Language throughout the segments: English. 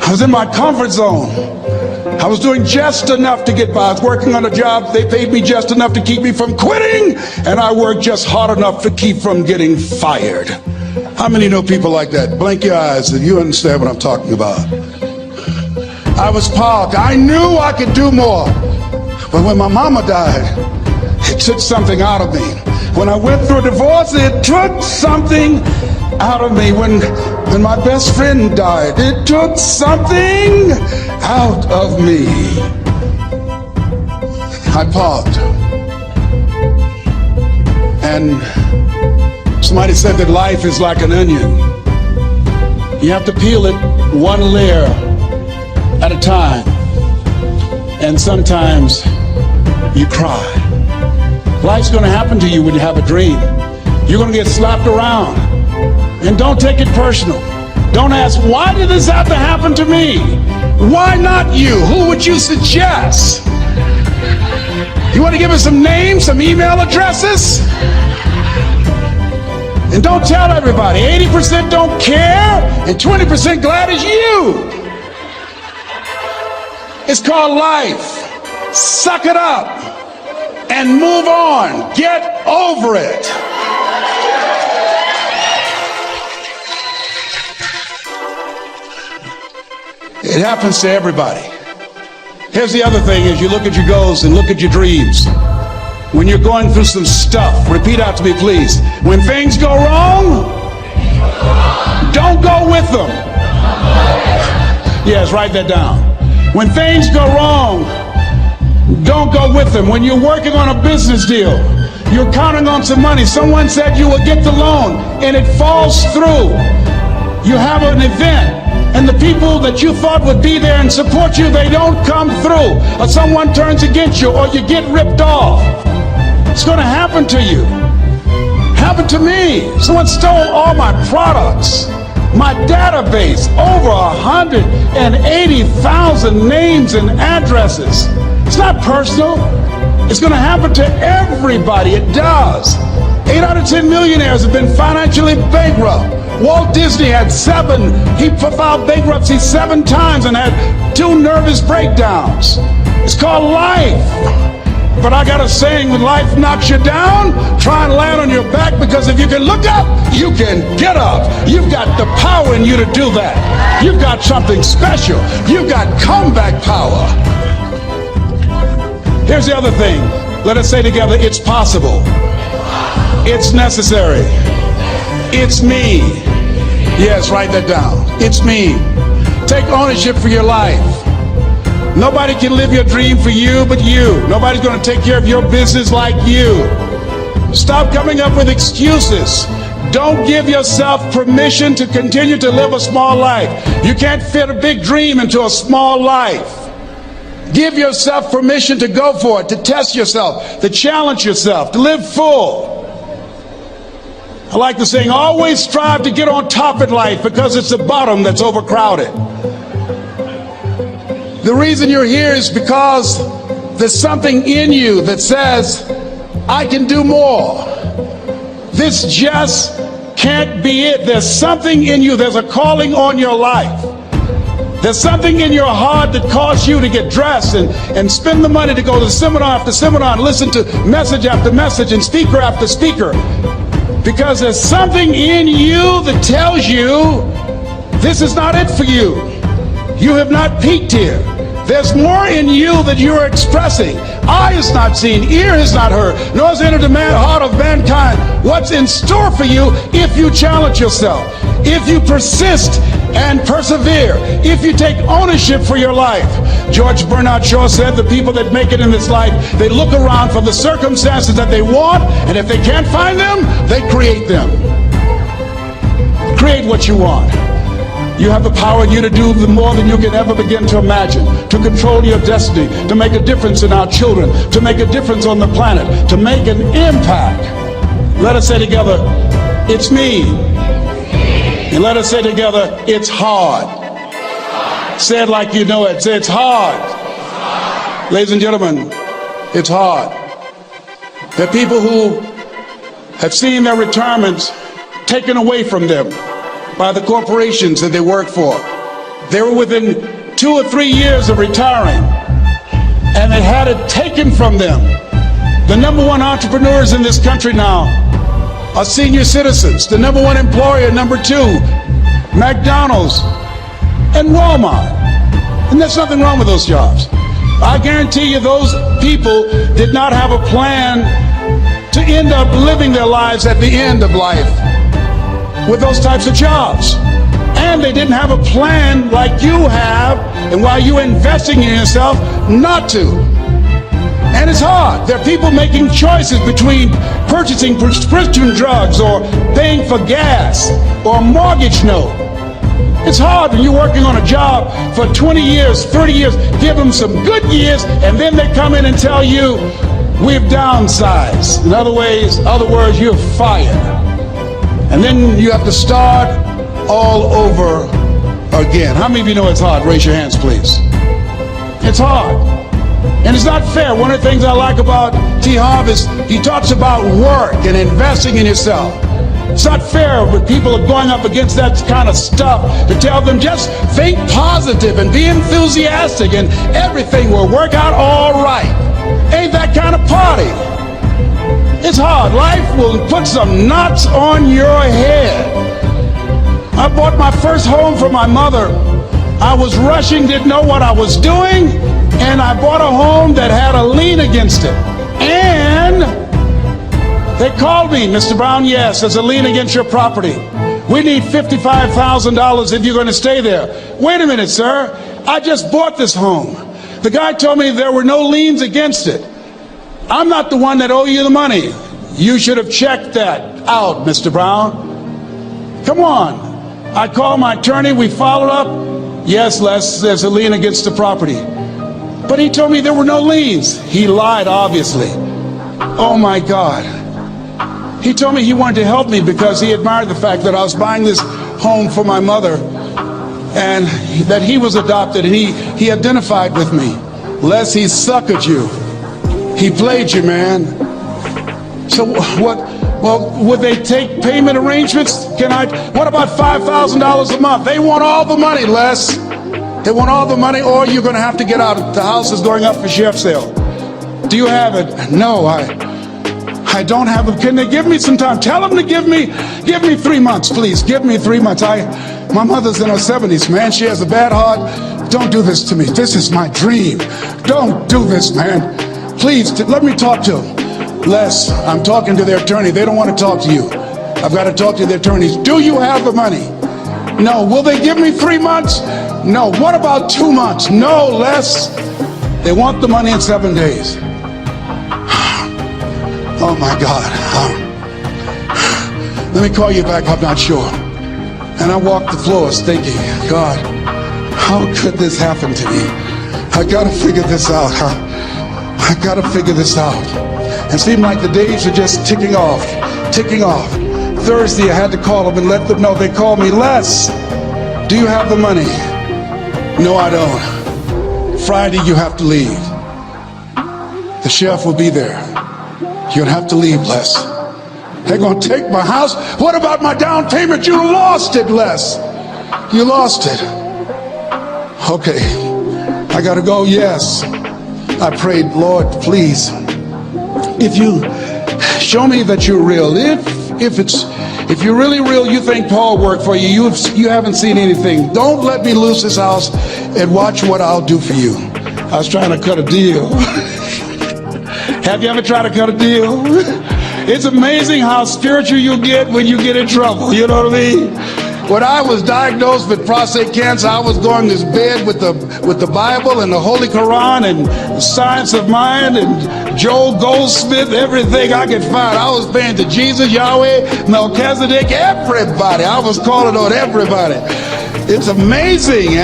I was in my comfort zone. I was doing just enough to get by. I was working on a job. They paid me just enough to keep me from quitting, and I worked just hard enough to keep from getting fired. How many know people like that? Blink your eyes if you understand what I'm talking about. I was parked. I knew I could do more. But when my mama died, it took something out of me. When I went through a divorce, it took something out of me. When my best friend died, it took something out of me. I parked. And somebody said that life is like an onion. You have to peel it one layer at a time. And sometimes you cry. Life's going to happen to you when you have a dream. You're going to get slapped around. And don't take it personal. Don't ask, why did this have to happen to me? Why not you? Who would you suggest? You want to give us some names, some email addresses? And don't tell everybody. 80% don't care, and 20% glad it's you. It's called life. Suck it up and move on. Get over it. It happens to everybody. Here's the other thing: is you look at your goals and look at your dreams. When you're going through some stuff, repeat out to me, please. When things go wrong, don't go with them. Yes, write that down. When things go wrong, don't go with them. When you're working on a business deal, you're counting on some money. Someone said you will get the loan, and it falls through. You have an event, and the people that you thought would be there and support you, they don't come through. Or someone turns against you, or you get ripped off. It's going to happen to you. Happened to me. Someone stole all my products. My database, over 180,000 names and addresses. It's not personal. It's going to happen to everybody. It does. 8 out of 10 millionaires have been financially bankrupt. Walt Disney had 7. He filed bankruptcy 7 times and had 2 nervous breakdowns. It's called life. But I got a saying: when life knocks you down, try and land on your back, because if you can look up, you can get up. You've got the power in you to do that. You've got something special. You've got comeback power. Here's the other thing. Let us say together, it's possible. It's necessary. It's me. Yes, write that down. It's me. Take ownership for your life. Nobody can live your dream for you but you. Nobody's going to take care of your business like you. Stop coming up with excuses. Don't give yourself permission to continue to live a small life. You can't fit a big dream into a small life. Give yourself permission to go for it, to test yourself, to challenge yourself, to live full. I like the saying, always strive to get on top in life, because it's the bottom that's overcrowded. The reason you're here is because there's something in you that says, I can do more. This just can't be it. There's something in you. There's a calling on your life. There's something in your heart that caused you to get dressed and spend the money to go to seminar after seminar and listen to message after message and speaker after speaker. Because there's something in you that tells you this is not it for you. You have not peaked here. There's more in you that you're expressing. Eye has not seen, ear has not heard, nor has entered the heart of mankind what's in store for you if you challenge yourself, if you persist and persevere, if you take ownership for your life. George Bernard Shaw said the people that make it in this life, they look around for the circumstances that they want, and if they can't find them, they create them. Create what you want. You have the power in you to do more than you can ever begin to imagine, to control your destiny, to make a difference in our children, to make a difference on the planet, to make an impact. Let us say together, it's me. And let us say together, it's hard. Say it like you know it. Say, it's hard. Ladies and gentlemen, it's hard. There are people who have seen their retirements taken away from them by the corporations that they work for. They were within 2 or 3 years of retiring, and they had it taken from them. The number one entrepreneurs in this country now are senior citizens. The number one employer, number 2, McDonald's and Walmart. And there's nothing wrong with those jobs. I guarantee you those people did not have a plan to end up living their lives at the end of life with those types of jobs. And they didn't have a plan like you have, and while you're investing in yourself, not to. And it's hard. There are people making choices between purchasing prescription drugs or paying for gas or a mortgage note. It's hard when you're working on a job for 20 years, 30 years, give them some good years, and then they come in and tell you, we've downsized. In other words, you're fired. And then you have to start all over again. How many of you know it's hard? Raise your hands, please. It's hard. And it's not fair. One of the things I like about T. Harv is he talks about work and investing in yourself. It's not fair when people are going up against that kind of stuff to tell them just think positive and be enthusiastic and everything will work out all right. Ain't that kind of party. It's hard. Life will put some knots on your head. I bought my first home for my mother. I was rushing, didn't know what I was doing, and I bought a home that had a lien against it. And they called me, Mr. Brown, yes, there's a lien against your property. We need $55,000 if you're going to stay there. Wait a minute, sir. I just bought this home. The guy told me there were no liens against it. I'm not the one that owe you the money. You should have checked that out, Mr. Brown. Come on. I called my attorney. We followed up. Yes, Les, there's a lien against the property. But he told me there were no liens. He lied, obviously. Oh, my God. He told me he wanted to help me because he admired the fact that I was buying this home for my mother and that he was adopted, and he identified with me. Les, he suckered you. He played you, man. So what? Well, would they take payment arrangements? What about $5,000 a month? They want all the money, Les. They want all the money, or you're going to have to get out. The house is going up for sheriff's sale. Do you have it? No, I don't have it. Can they give me some time? Tell them to give me 3 months, please. Give me 3 months. My mother's in her 70s, man. She has a bad heart. Don't do this to me. This is my dream. Don't do this, man. Please, let me talk to them. Les, I'm talking to their attorney. They don't want to talk to you. I've got to talk to their attorneys. Do you have the money? No. Will they give me 3 months? No. What about 2 months? No, Les. They want the money in 7 days. Oh, my God. Let me call you back. I'm not sure. And I walked the floors thinking, God, how could this happen to me? I got to figure this out. I got to figure this out. It seemed like the days are just ticking off. Thursday, I had to call them and let them know. They called me, Les, do you have the money? No, I don't. Friday, you have to leave. The sheriff will be there. You're gonna have to leave, Les. They're gonna take my house. What about my down payment? You lost it, Les. You lost it. Okay, I gotta go, yes. I prayed, Lord, please, if you show me that you're real, if you're really real, you think Paul worked for you, you haven't seen anything. Don't let me lose this house and watch what I'll do for you. I was trying to cut a deal. Have you ever tried to cut a deal? It's amazing how spiritual you get when you get in trouble. You know what I mean? When I was diagnosed with prostate cancer, I was going to bed with the Bible and the Holy Quran and the Science of Mind and Joel Goldsmith, everything I could find. I was praying to Jesus, Yahweh, Melchizedek, everybody. I was calling on everybody. It's amazing.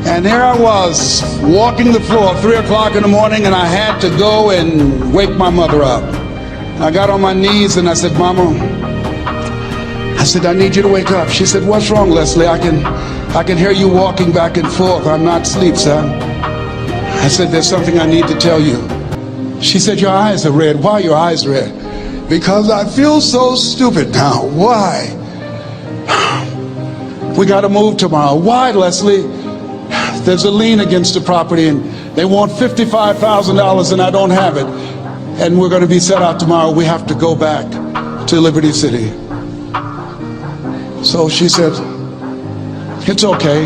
And here I was walking the floor at 3 o'clock in the morning, and I had to go and wake my mother up. I got on my knees and I said, Mama, I said, I need you to wake up. She said, what's wrong, Wesley? I can hear you walking back and forth. I'm not asleep, son. I said, there's something I need to tell you. She said, your eyes are red. Why are your eyes red? Because I feel so stupid now. Why? we got to move tomorrow. Why, Leslie? There's a lien against the property and they want $55,000 and I don't have it. And we're going to be set out tomorrow. We have to go back to Liberty City. So she said, it's okay.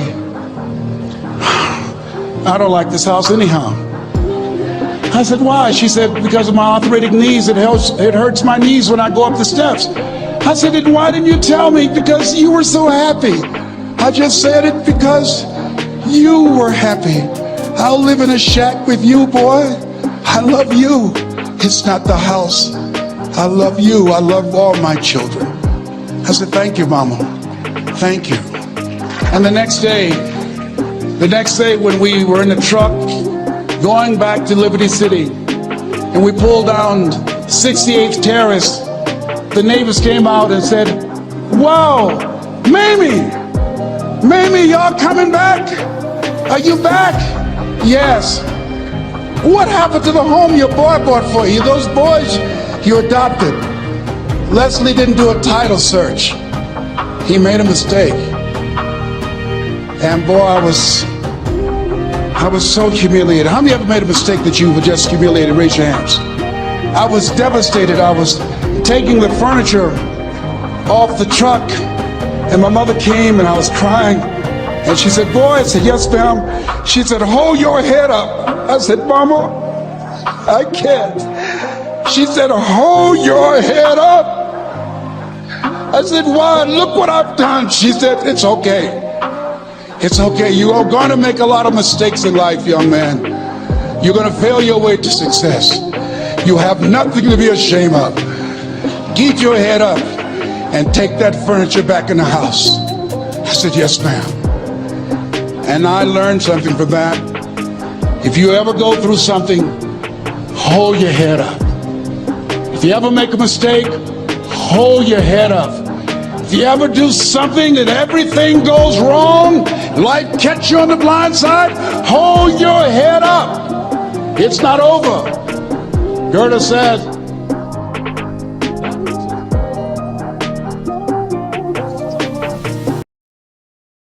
I don't like this house anyhow. I said, why? She said, because of my arthritic knees. It hurts my knees when I go up the steps. I said, then why didn't you tell me? Because you were so happy. I just said it because you were happy. I'll live in a shack with you, boy. I love you. It's not the house. I love you. I love all my children. I said, thank you, Mama. Thank you. And the next day when we were in the truck going back to Liberty City and we pulled down 68th Terrace, the neighbors came out and said, wow, Mamie, y'all coming back? Are you back? Yes. What happened to the home your boy bought for you? Those boys you adopted. Leslie didn't do a title search. He made a mistake. And boy, I was so humiliated. How many ever made a mistake that you were just humiliated? Raise your hands. I was devastated. I was taking the furniture off the truck and my mother came and I was crying and she said, boy, I said, yes, ma'am. She said, hold your head up. I said, Mama, I can't. She said, hold your head up. I said, why? Look what I've done. She said, it's okay. It's okay. You are going to make a lot of mistakes in life, young man. You're going to fail your way to success. You have nothing to be ashamed of. Get your head up and take that furniture back in the house. I said, yes, ma'am. And I learned something from that. If you ever go through something, hold your head up. If you ever make a mistake, hold your head up. If you ever do something and everything goes wrong, life catch you on the blind side, hold your head up. It's not over. Goethe said,